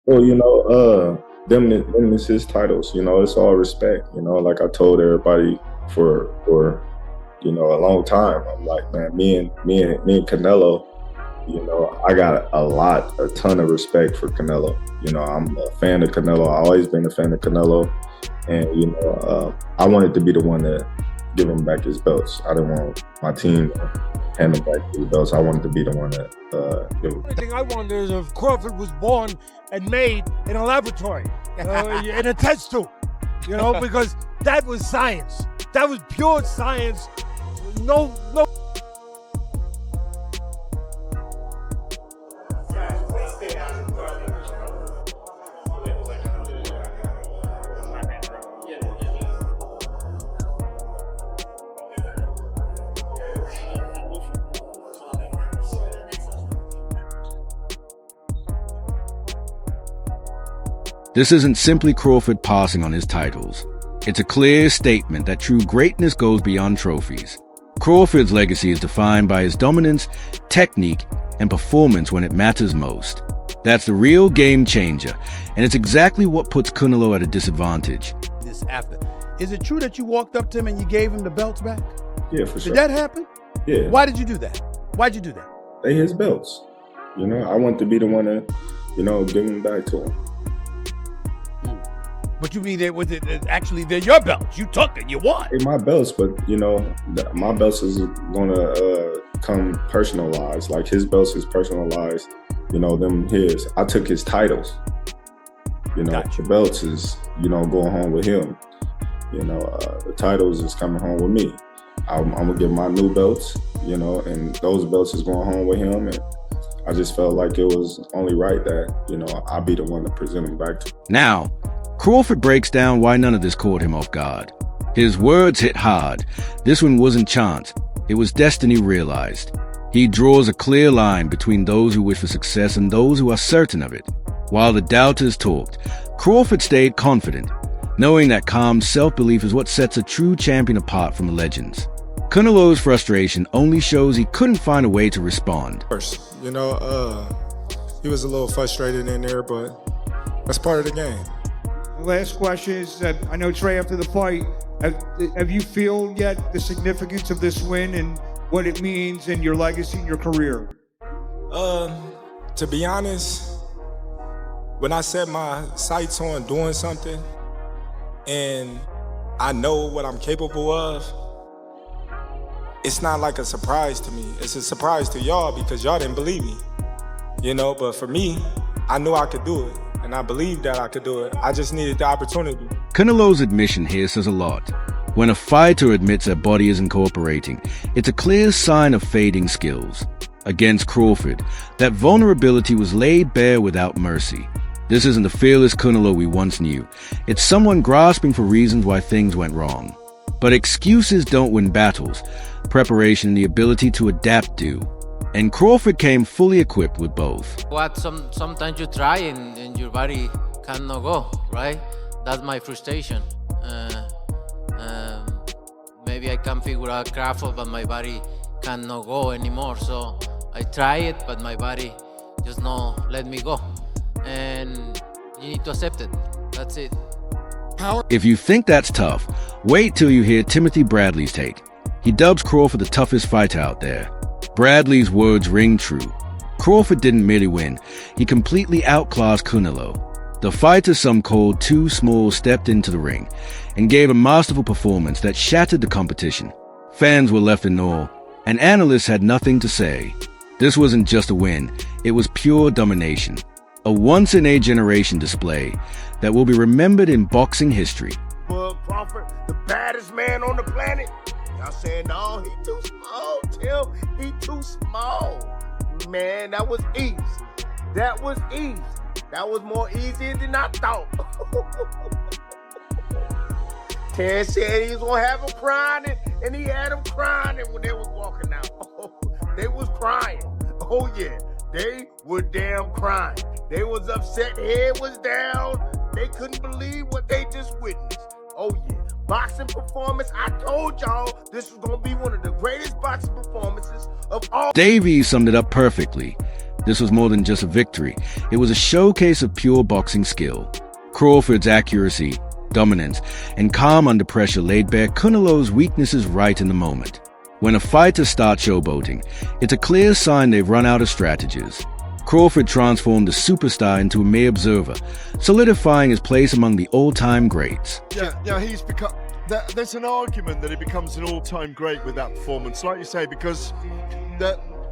Well, them is his titles. It's all respect. Like I told everybody for a long time. I'm like, man, me and Canelo. I got a ton of respect for Canelo. I'm a fan of Canelo. I've always been a fan of Canelo, and I wanted to be the one to give him back his belts. I didn't want my team to hand him back his belts. I wanted to be the one to give him. The thing I wonder is if Crawford was born and made in a laboratory, in a test tube, because that was science. That was pure science. No. This isn't simply Crawford passing on his titles. It's a clear statement that true greatness goes beyond trophies. Crawford's legacy is defined by his dominance, technique, and performance when it matters most. That's the real game changer, and it's exactly what puts Canelo at a disadvantage. This after. Is it true that you walked up to him and you gave him the belts back? Yeah, for sure. Did that happen? Yeah. Why did you do that? Why'd you do that? They his belts. I want to be the one to, give them back to him. But you mean actually they're your belts? You took it, you won. They're my belts, but my belts is gonna come personalized. Like his belts is personalized. Them his. I took his titles. Gotcha. The belts is going home with him. The titles is coming home with me. I'm gonna get my new belts. And those belts is going home with him. And I just felt like it was only right that I be the one to present him back to him. Now, Crawford breaks down why none of this caught him off guard. His words hit hard. This one wasn't chance. It was destiny realized. He draws a clear line between those who wish for success and those who are certain of it. While the doubters talked, Crawford stayed confident, knowing that calm self-belief is what sets a true champion apart from the legends. Canelo's frustration only shows he couldn't find a way to respond. He was a little frustrated in there, but that's part of the game. The last question is that I know, Trey, after the fight, have you feel yet the significance of this win and what it means in your legacy and your career? To be honest, when I set my sights on doing something and I know what I'm capable of, it's not like a surprise to me. It's a surprise to y'all because y'all didn't believe me. But for me, I knew I could do it. And I believed that I could do it. I just needed the opportunity. Canelo's admission here says a lot. When a fighter admits their body isn't cooperating, it's a clear sign of fading skills. Against Crawford, that vulnerability was laid bare without mercy. This isn't the fearless Canelo we once knew. It's someone grasping for reasons why things went wrong. But excuses don't win battles. Preparation and the ability to adapt do. And Crawford came fully equipped with both. Sometimes you try and your body cannot go, right? That's my frustration. Maybe I can figure out Crawford, but my body cannot go anymore. So I try it, but my body just not let me go. And you need to accept it. That's it. If you think that's tough, wait till you hear Timothy Bradley's take. He dubs Crawford the toughest fighter out there. Bradley's words ring true. Crawford didn't merely win, he completely outclassed Canelo. The fighter some called too small stepped into the ring and gave a masterful performance that shattered the competition. Fans were left in awe, and analysts had nothing to say. This wasn't just a win, it was pure domination. A once-in-a-generation display that will be remembered in boxing history. Crawford, the baddest man on the planet. Y'all saying, no, he too small, Tim. He too small. Man, that was easy. That was easy. That was more easy than I thought. Terence said he was going to have him crying, and he had him crying when they was walking out. They was crying. Oh, yeah. They were damn crying. They was upset. Head was down. They couldn't believe what they just witnessed. Oh, yeah. Boxing performance. I told y'all this was going to be one of the greatest boxing performances of all. Davies summed it up perfectly. This was more than just a victory. It was a showcase of pure boxing skill. Crawford's accuracy, dominance, and calm under pressure laid bare Canelo's weaknesses right in the moment. When a fighter starts showboating, it's a clear sign they've run out of strategies. Crawford transformed the superstar into a mere observer, solidifying his place among the all-time greats. Yeah, he's become... There's an argument that he becomes an all-time great with that performance, like you say, because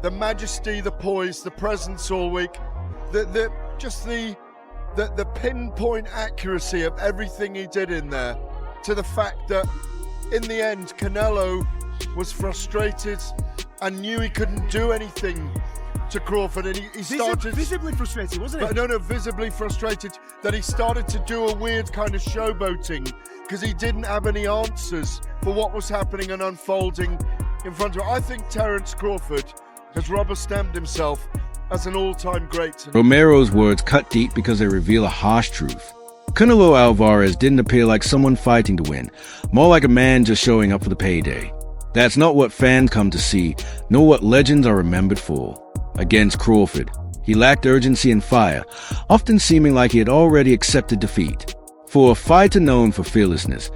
the majesty, the poise, the presence all week, the pinpoint accuracy of everything he did in there, to the fact that in the end Canelo was frustrated and knew he couldn't do anything to Crawford, and he started visibly frustrated, wasn't it? No, visibly frustrated that he started to do a weird kind of showboating because he didn't have any answers for what was happening and unfolding in front of him. I think Terence Crawford has rubber-stamped himself as an all-time great. Romero's words cut deep because they reveal a harsh truth. Canelo Alvarez didn't appear like someone fighting to win, more like a man just showing up for the payday. That's not what fans come to see, nor what legends are remembered for. Against Crawford, he lacked urgency and fire, often seeming like he had already accepted defeat. For a fighter known for fearlessness,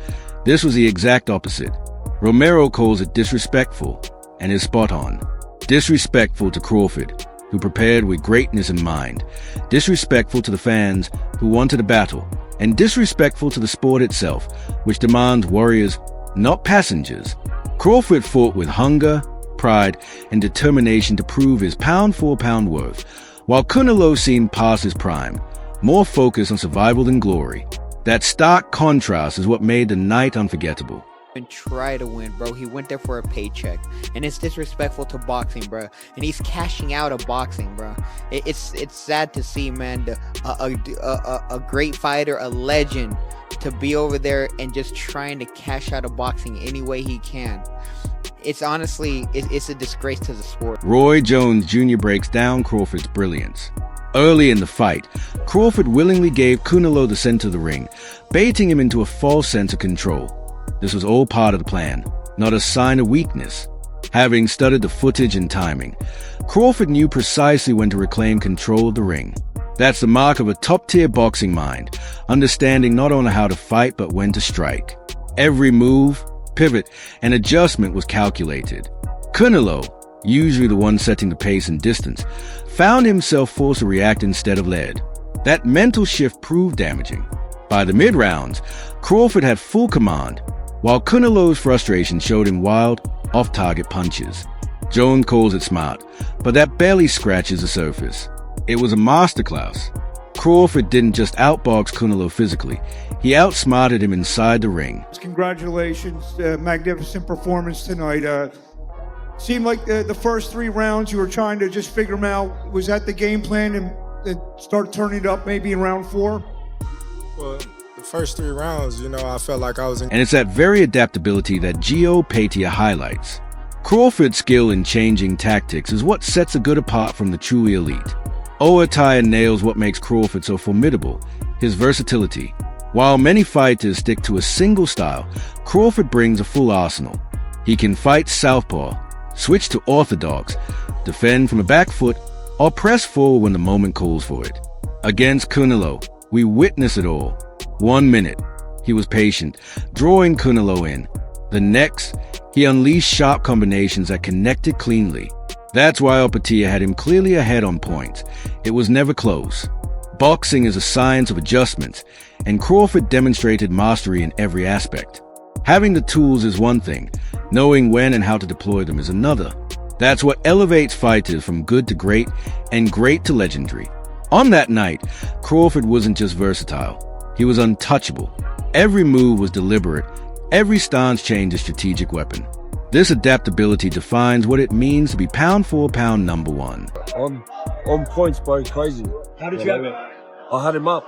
this was the exact opposite. Romero calls it disrespectful, and is spot on. Disrespectful to Crawford, who prepared with greatness in mind, disrespectful to the fans who wanted a battle, and disrespectful to the sport itself, which demands warriors, not passengers. Crawford fought with hunger, pride, and determination to prove his pound-for-pound worth, while Canelo seemed past his prime, more focused on survival than glory. That stark contrast is what made the night unforgettable. And try to win, bro. He went there for a paycheck, and it's disrespectful to boxing, bro. And he's cashing out of boxing, bro. It's sad to see, man. A great fighter, a legend, to be over there and just trying to cash out of boxing any way he can. It's honestly, it's a disgrace to the sport. Roy Jones Jr. breaks down Crawford's brilliance. Early in the fight, Crawford willingly gave Canelo the center of the ring, baiting him into a false sense of control. This was all part of the plan, not a sign of weakness. Having studied the footage and timing, Crawford knew precisely when to reclaim control of the ring. That's the mark of a top-tier boxing mind, understanding not only how to fight but when to strike. Every move, pivot, and adjustment was calculated. Canelo, usually the one setting the pace and distance, found himself forced to react instead of led. That mental shift proved damaging. By the mid-rounds, Crawford had full command, while Canelo's frustration showed him wild, off-target punches. Jones calls it smart, but that barely scratches the surface. It was a masterclass. Crawford didn't just outbox Canelo physically, he outsmarted him inside the ring. Congratulations, magnificent performance tonight. Seemed like the first 3 rounds you were trying to just figure them out. Was that the game plan and start turning it up maybe in round 4? Well, the first 3 rounds, I felt like I was in... And it's that very adaptability that Gio Patia highlights. Crawford's skill in changing tactics is what sets a good apart from the truly elite. Oataya nails what makes Crawford so formidable, his versatility. While many fighters stick to a single style, Crawford brings a full arsenal. He can fight southpaw, switch to orthodox, defend from a back foot, or press forward when the moment calls for it. Against Canelo, we witness it all. 1 minute, he was patient, drawing Canelo in. The next, he unleashed sharp combinations that connected cleanly. That's why Opatia had him clearly ahead on points. It was never close. Boxing is a science of adjustments, and Crawford demonstrated mastery in every aspect. Having the tools is one thing, knowing when and how to deploy them is another. That's what elevates fighters from good to great and great to legendary. On that night, Crawford wasn't just versatile, he was untouchable. Every move was deliberate, every stance changed a strategic weapon. This adaptability defines what it means to be pound-for-pound number 1. On points, bro, crazy. How did you have it? I had him up,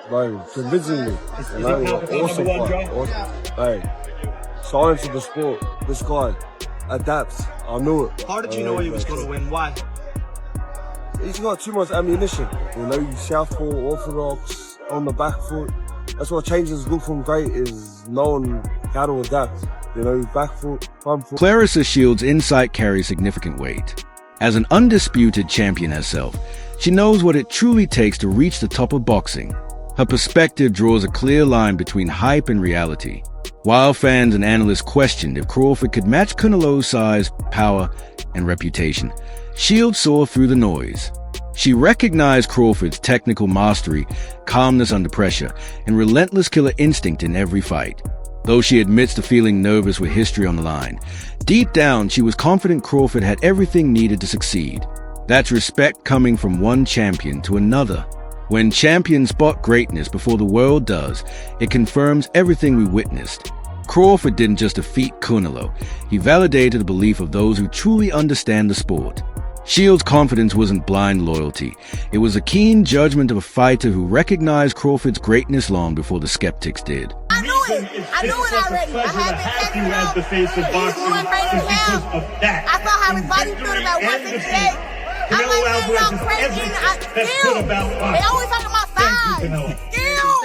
bro, convincingly. Is he awesome fight. Hey, science of the sport. This guy adapts. I knew it. How did you know he was going to win? Why? He's got too much ammunition. He's southpaw, orthodox, on the back foot. That's what changes good from great, is knowing how to adapt. Back foot, front foot. Clarissa Shields' insight carries significant weight. As an undisputed champion herself, she knows what it truly takes to reach the top of boxing. Her perspective draws a clear line between hype and reality. While fans and analysts questioned if Crawford could match Canelo's size, power, and reputation, Shields saw through the noise. She recognized Crawford's technical mastery, calmness under pressure, and relentless killer instinct in every fight. Though she admits to feeling nervous with history on the line, deep down she was confident Crawford had everything needed to succeed. That's respect coming from one champion to another. When champions spot greatness before the world does, it confirms everything we witnessed. Crawford didn't just defeat Canelo, he validated the belief of those who truly understand the sport. Shields' confidence wasn't blind loyalty. It was a keen judgment of a fighter who recognized Crawford's greatness long before the skeptics did. I knew it already. I had been testing the face of boxing because of that. I saw how his body stood about 168. Canelo Alvarez is everything that's good about boxing. They always talk about size.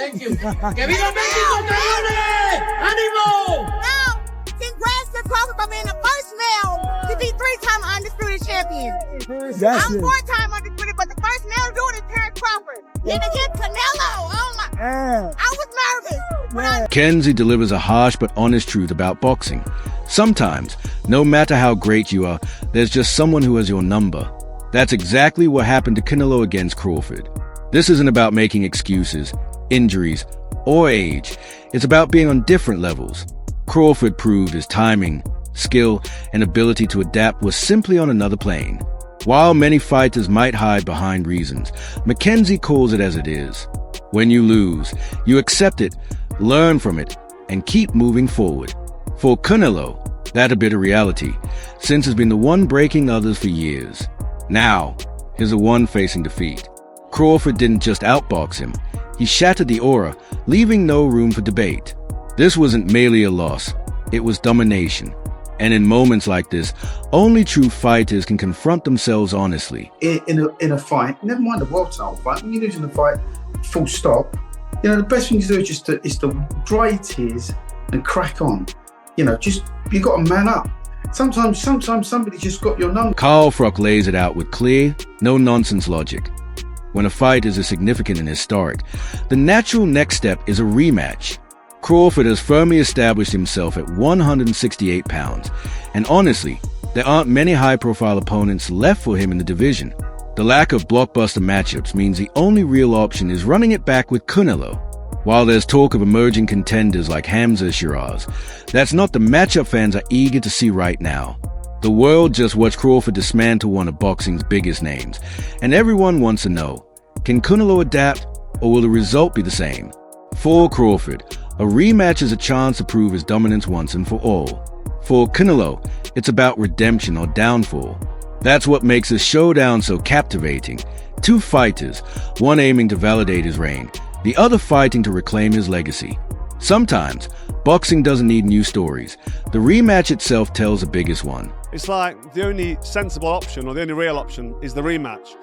Thank you. Que viva México, cabrones! ¡Ánimo! Now, congrats to Crawford for being the first male to be 3-time undisputed champion. I'm 4-time undisputed, but the first male to do it is Terence Crawford. And against Canelo, oh my! I was nervous. Kenzie delivers a harsh but honest truth about boxing. Sometimes, no matter how great you are, there's just someone who has your number. That's exactly what happened to Canelo against Crawford. This isn't about making excuses, injuries, or age. It's about being on different levels. Crawford proved his timing, skill, and ability to adapt was simply on another plane. While many fighters might hide behind reasons, Mackenzie calls it as it is. When you lose, you accept it, learn from it, and keep moving forward. For Canelo, that a bitter reality, since has been the one breaking others for years. Now, here's a one facing defeat. Crawford didn't just outbox him, he shattered the aura, leaving no room for debate. This wasn't merely a loss, it was domination. And in moments like this, only true fighters can confront themselves honestly. In a fight, never mind a world title fight, when you're losing the fight, full stop, the best thing to do is to dry your tears and crack on. You got to man up. Sometimes somebody just got your number. Carl Froch lays it out with clear, no-nonsense logic. When a fight is as significant and historic, the natural next step is a rematch. Crawford has firmly established himself at 168 pounds, and honestly, there aren't many high-profile opponents left for him in the division. The lack of blockbuster matchups means the only real option is running it back with Canelo. While there's talk of emerging contenders like Hamza Shiraz, that's not the matchup fans are eager to see right now. The world just watched Crawford dismantle one of boxing's biggest names, and everyone wants to know, can Canelo adapt, or will the result be the same? For Crawford, a rematch is a chance to prove his dominance once and for all. For Canelo, it's about redemption or downfall. That's what makes this showdown so captivating. Two fighters, one aiming to validate his reign, the other fighting to reclaim his legacy. Sometimes, boxing doesn't need new stories. The rematch itself tells the biggest one. It's like the only sensible option, or the only real option, is the rematch.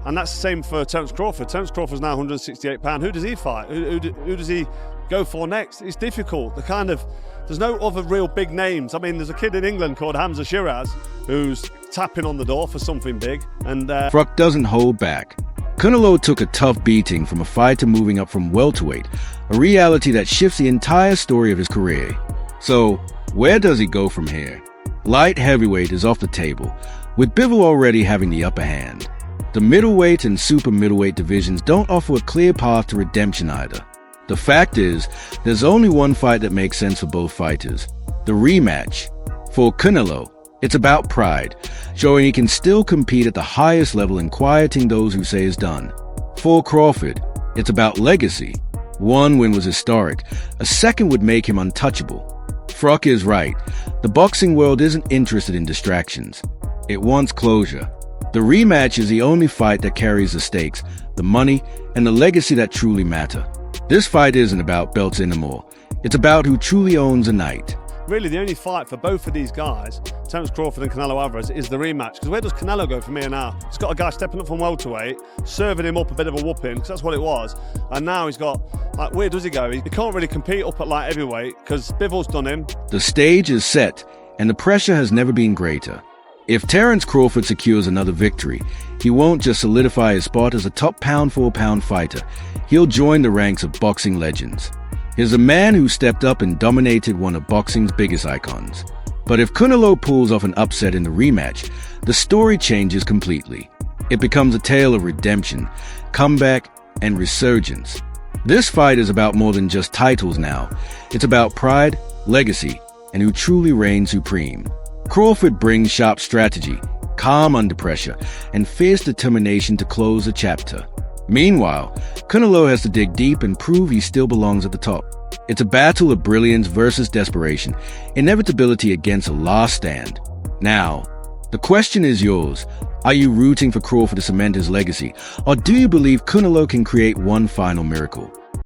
And that's the same for Terence Crawford. Terence Crawford's now 168 pounds. Who does he fight? Who does he go for next? It's difficult. There's no other real big names. I mean, there's a kid in England called Hamza Shiraz who's tapping on the door for something big. And Froch doesn't hold back. Canelo took a tough beating from a fighter moving up from welterweight, a reality that shifts the entire story of his career. So, where does he go from here? Light heavyweight is off the table, with Bivol already having the upper hand. The middleweight and super middleweight divisions don't offer a clear path to redemption either. The fact is, there's only one fight that makes sense for both fighters, the rematch. For Canelo, it's about pride, showing he can still compete at the highest level and quieting those who say it's done. For Crawford, it's about legacy. One win was historic, a second would make him untouchable. Froch is right, the boxing world isn't interested in distractions. It wants closure. The rematch is the only fight that carries the stakes, the money, and the legacy that truly matter. This fight isn't about belts anymore. It's about who truly owns a night. Really, the only fight for both of these guys, Terence Crawford and Canelo Alvarez, is the rematch. Because where does Canelo go from here now? He's got a guy stepping up from welterweight, serving him up a bit of a whooping, because that's what it was. And now he's got, where does he go? He can't really compete up at light heavyweight, because Bivol's done him. The stage is set, and the pressure has never been greater. If Terence Crawford secures another victory, he won't just solidify his spot as a top pound-for-pound fighter. He'll join the ranks of boxing legends. He's a man who stepped up and dominated one of boxing's biggest icons. But if Canelo pulls off an upset in the rematch, the story changes completely. It becomes a tale of redemption, comeback, and resurgence. This fight is about more than just titles now. It's about pride, legacy, and who truly reigns supreme. Crawford brings sharp strategy, calm under pressure, and fierce determination to close a chapter. Meanwhile, Canelo has to dig deep and prove he still belongs at the top. It's a battle of brilliance versus desperation, inevitability against a last stand. Now, the question is yours. Are you rooting for Crawford to cement his legacy, or do you believe Canelo can create one final miracle?